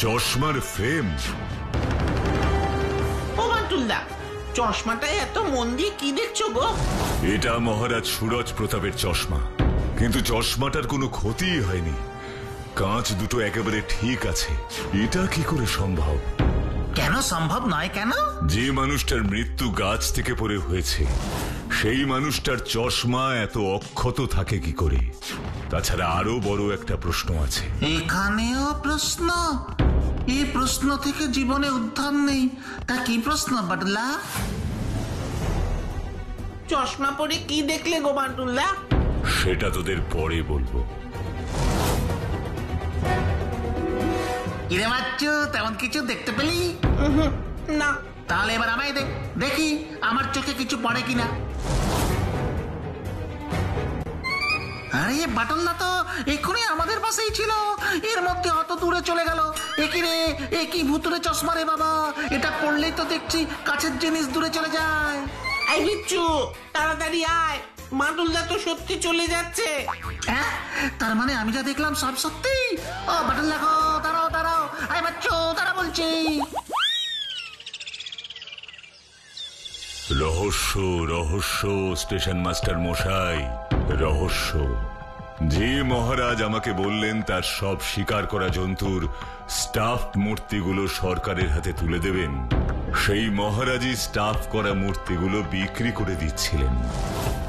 চশমার ফ্রেম। ও বান্টুলদা, চশমাটায় এত মন দিয়ে কি দেখছো গো? এটা মহারাজ সুরজ প্রতাপের চশমা, কিন্তু চশমাটার কোনো ক্ষতিই হয়নি। কাঁচ দুটো একেবারে ঠিক আছে। এটা কি করে সম্ভব? কেন সম্ভব নয়? কেন? যে মানুষটার মৃত্যু গাছ থেকে পড়ে হয়েছে, সেই মানুষটার চশমা এত অক্ষত থাকে কি করে? তাছাড়া আরো বড় একটা প্রশ্ন আছে। এখানেও প্রশ্ন? এই প্রশ্ন থেকে জীবনে উদ্ধার নেই। তা কি প্রশ্ন বাটুলা? চশমা পরে কি দেখলে গো বান্টুলদা? সেটা তোদের পরে বলবো। কিরে বাচ্চু, তেমন কিছু দেখতে পেলি? না। তাহলে এবার আমায় দেখি আমার চোখে কিছু পড়ে কিনা। আরে বাটুলদা তো এক্ষুনি আমাদের পাশেই ছিল, এর মধ্যে অত দূরে চলে গেল। একই রে, একই ভুতুরে চশমা রে বাবা। এটা পড়লেই তো দেখছি কাছের জিনিস দূরে চলে যায়। এই বিচ্ছু, তাড়াতাড়ি আয়, বান্টুলদা তো সত্যি চলে যাচ্ছে। হ্যাঁ, তার মানে আমি যা দেখলাম সব সত্যি? ও বাটুলদা গো, দাঁড়াও দাঁড়াও, আরে বাচ্চু দাঁড়া বলছি। রহস্য, রহস্য স্টেশন মাস্টার মশাই, রহস্য। যে মহারাজ আমাকে বললেন তার সব শিকার করা জন্তুর স্টাফ মূর্তিগুলো সরকারের হাতে তুলে দেবেন, সেই মহারাজই স্টাফ করা মূর্তিগুলো বিক্রি করে দিচ্ছিলেন।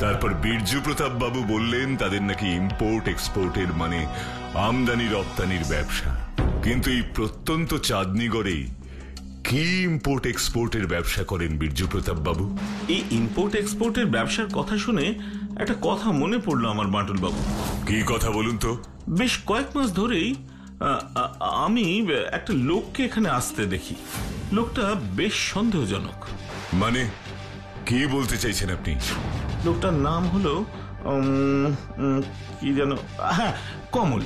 তারপর বীরজু প্রতাপ বাবু বললেন তাদের নাকি ইম্পোর্ট এক্সপোর্টের মানে আমদানি রপ্তানির ব্যবসা। কিন্তু এই প্রত্যন্ত চাঁদনীগড়েই কি ইম্পোর্ট এক্সপোর্টের ব্যবসা করেন বীরজু প্রতাপ বাবু? এই ইম্পোর্ট এক্সপোর্টের ব্যবসার কথা শুনে একটা কথা মনে পড়লো আমার বাটুল বাবু। কি কথা বলুন তো? বেশ কয়েক মাস ধরেই আমি একটা লোককে এখানে আসতে দেখি। লোকটা বেশ সন্দেহজনক। মানে কি বলতে চাইছেন আপনি? লোকটার নাম হলো কি যেন, হ্যাঁ, কমল।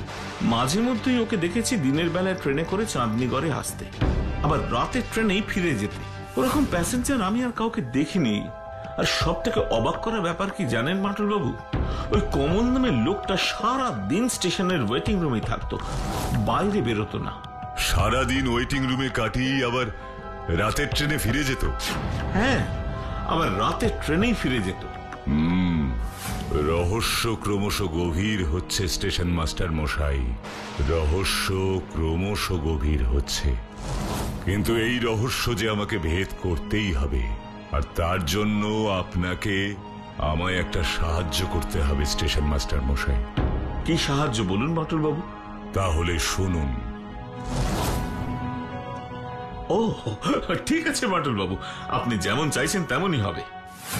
মাঝে মধ্যেই ওকে দেখেছি দিনের বেলায় ট্রেনে করে চাঁদনীগড়ে আসতে, আবার রাতের ট্রেনেই ফিরে যেতে। ওরকম প্যাসেঞ্জার আমি আর কাউকে দেখিনি। আর সব থেকে অবাক করা ব্যাপার কি জানেন বাটুল বাবু? ওই কমল নামের লোকটা সারা দিন স্টেশনের ওয়েটিং রুমে থাকতো, বাইরে বেরোতো না। সারাদিন ওয়েটিং রুমে কাটিয়ে আবার রাতের ট্রেনে ফিরে যেত? হ্যাঁ, আবার রাতের ট্রেনেই ফিরে যেত। রহস্য ক্রমশ গভীর হচ্ছে স্টেশন মাস্টার মশাই, রহস্য ক্রমশ গভীর হচ্ছে। কিন্তু এই রহস্য যে আমাকে ভেদ করতেই হবে, আর তার জন্য আপনাকে আমায় একটা সাহায্য করতে হবে স্টেশন মাস্টার মশাই। কি সাহায্য বলুন বাটুল বাবু? তাহলে শুনুন। ও ঠিক আছে বাটুল বাবু, আপনি যেমন চাইছেন তেমনই হবে।